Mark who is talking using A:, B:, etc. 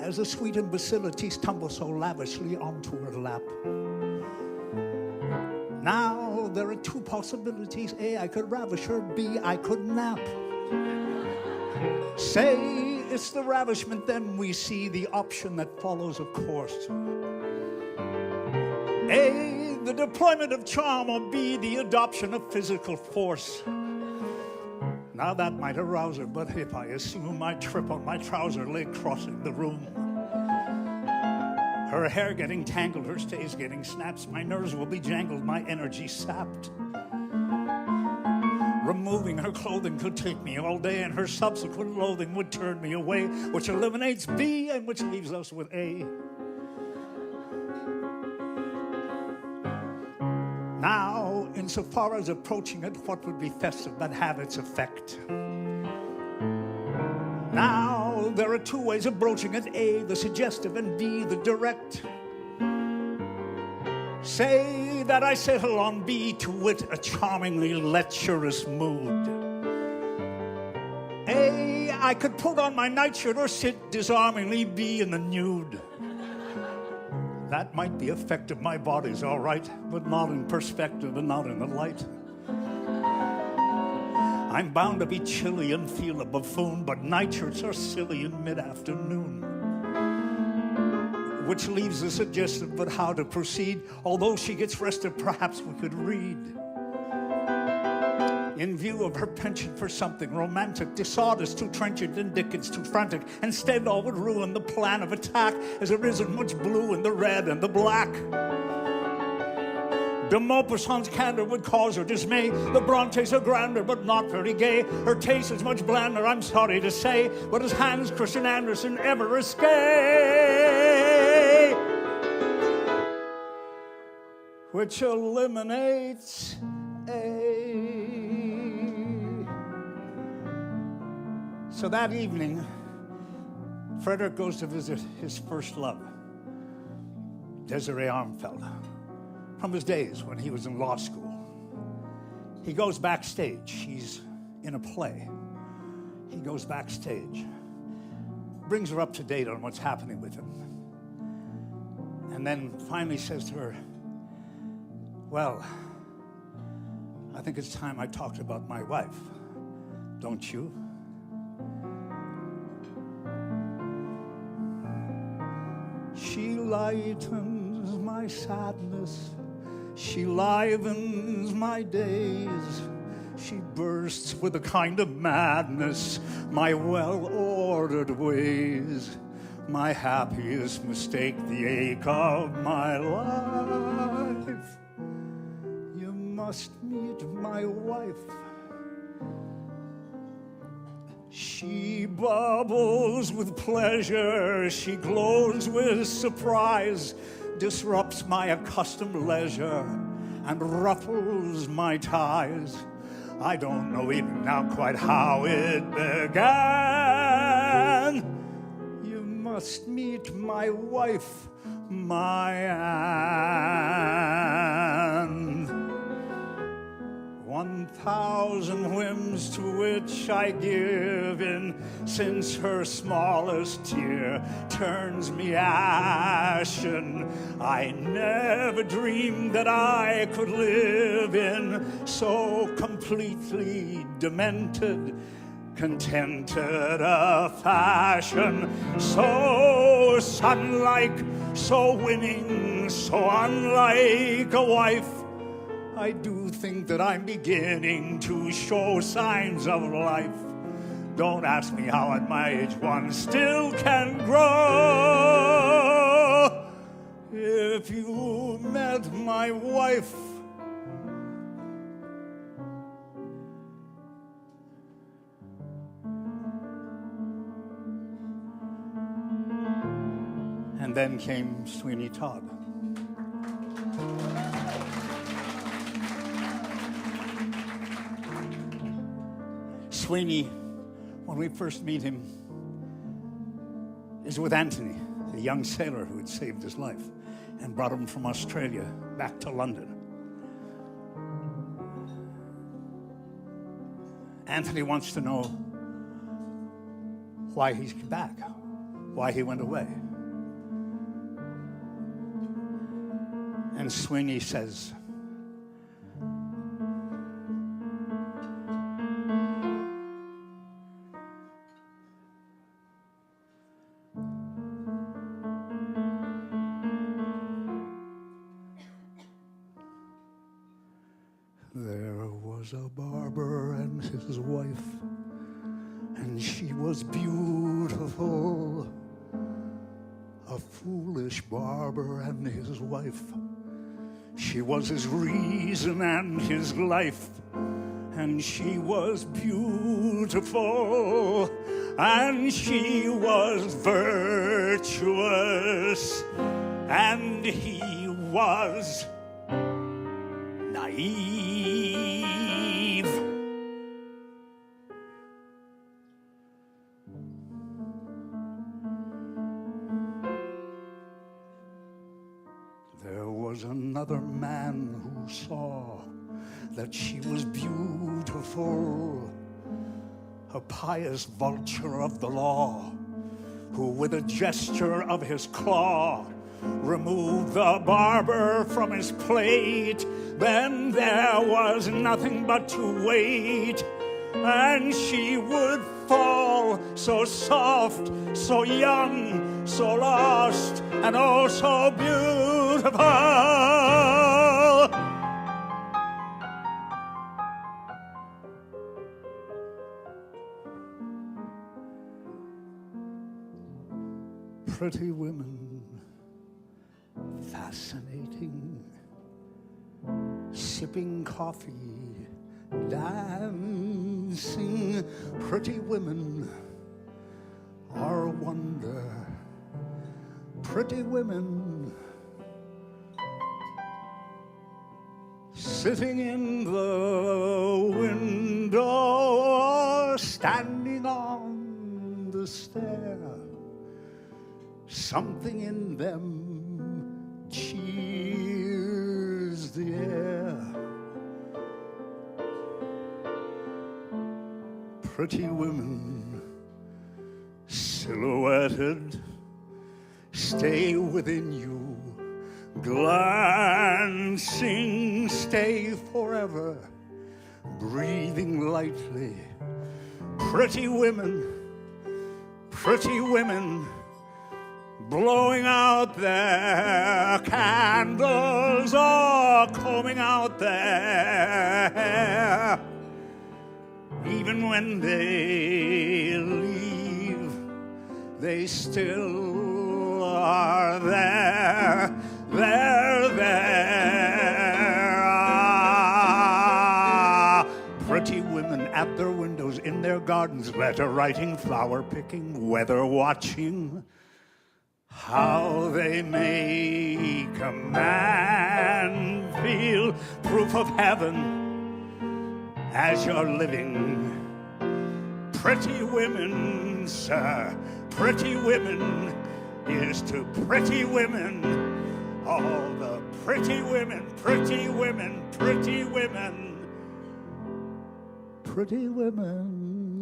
A: as the sweet imbecilities tumble so lavishly onto her lap. Now there are two possibilities. A, I could ravish her. B, I could nap. Say it's the ravishment, then we see the option that follows, of course. A, the deployment of charm, or B, the adoption of physical force. Now that might arouse her, but if I assume I trip on my trouser leg crossing the room, her hair getting tangled, her stays getting snaps, my nerves will be jangled, my energy sapped. Removing her clothing could take me all day, and her subsequent loathing would turn me away, which eliminates B and which leaves us with A. Now, insofar as approaching it, what would be festive but have its effect? Now, there are two ways of broaching it. A, the suggestive, and B, the direct. Say that I settle on B, to wit, a charmingly lecherous mood. A, I could put on my nightshirt or sit disarmingly B in the nude. That might be effective, my body's all right, but not in perspective and not in the light. I'm bound to be chilly and feel a buffoon, but nightshirts are silly in mid-afternoon. Which leaves the suggestive, but how to proceed. Although she gets rested, perhaps we could read. In view of her penchant for something romantic, Dissardus too trenchant and Dickens too frantic, instead all would ruin the plan of attack, as there isn't much blue in the red and the black. De Maupassant's candor would cause her dismay. The Brontes are grander, but not very gay. Her taste is much blander, I'm sorry to say, but as Hans Christian Andersen ever escape, which eliminates A. So that evening, Fredric goes to visit his first love, Desiree Armfeld, from his days when he was in law school. He goes backstage. He's in a play. He goes backstage, brings her up to date on what's happening with him, and then finally says to her, well, I think it's time I talked about my wife, don't you? She lightens my sadness, she livens my days, she bursts with a kind of madness my well-ordered ways. My happiest mistake, the ache of my life. You must meet my wife. She bubbles with pleasure, she glows with surprise, disrupts my accustomed leisure, and ruffles my ties. I don't know even now quite how it began. You must meet my wife, my Anne. 1,000 whims to which I give in, since her smallest tear turns me ashen. I never dreamed that I could live in so completely demented, contented a fashion, so sun-like, so winning, so unlike a wife. I do think that I'm beginning to show signs of life. Don't ask me how at my age one still can grow. If you met my wife, and then came Sweeney Todd. Sweeney, when we first meet him, is with Anthony, the young sailor who had saved his life and brought him from Australia back to London. Anthony wants to know why he's back, why he went away. And Sweeney says, there was a barber and his wife, and she was beautiful. A foolish barber and his wife. She was his reason and his life, and she was beautiful, and she was virtuous, and he was naive. There was another man who saw that she was beautiful, a pious vulture of the law, who with a gesture of his claw removed the barber from his plate. Then there was nothing but to wait, and she would fall so soft, so young, so lost, and oh so beautiful. Pretty women, fascinating, sipping coffee, dancing. Pretty women are a wonder. Pretty women sitting in the window or standing on the stair. Something in them cheers the air. Pretty women, silhouetted, stay within you, glancing, stay forever, breathing lightly. Pretty women, blowing out their candles or combing out their hair. Even when they leave, they still are there. They're there. Pretty women at their windows, in their gardens, letter writing, flower picking, weather watching. How they make a man feel proof of heaven as you're living. Pretty women, sir, pretty women is to pretty women. All the pretty women, pretty women, pretty women. Pretty women.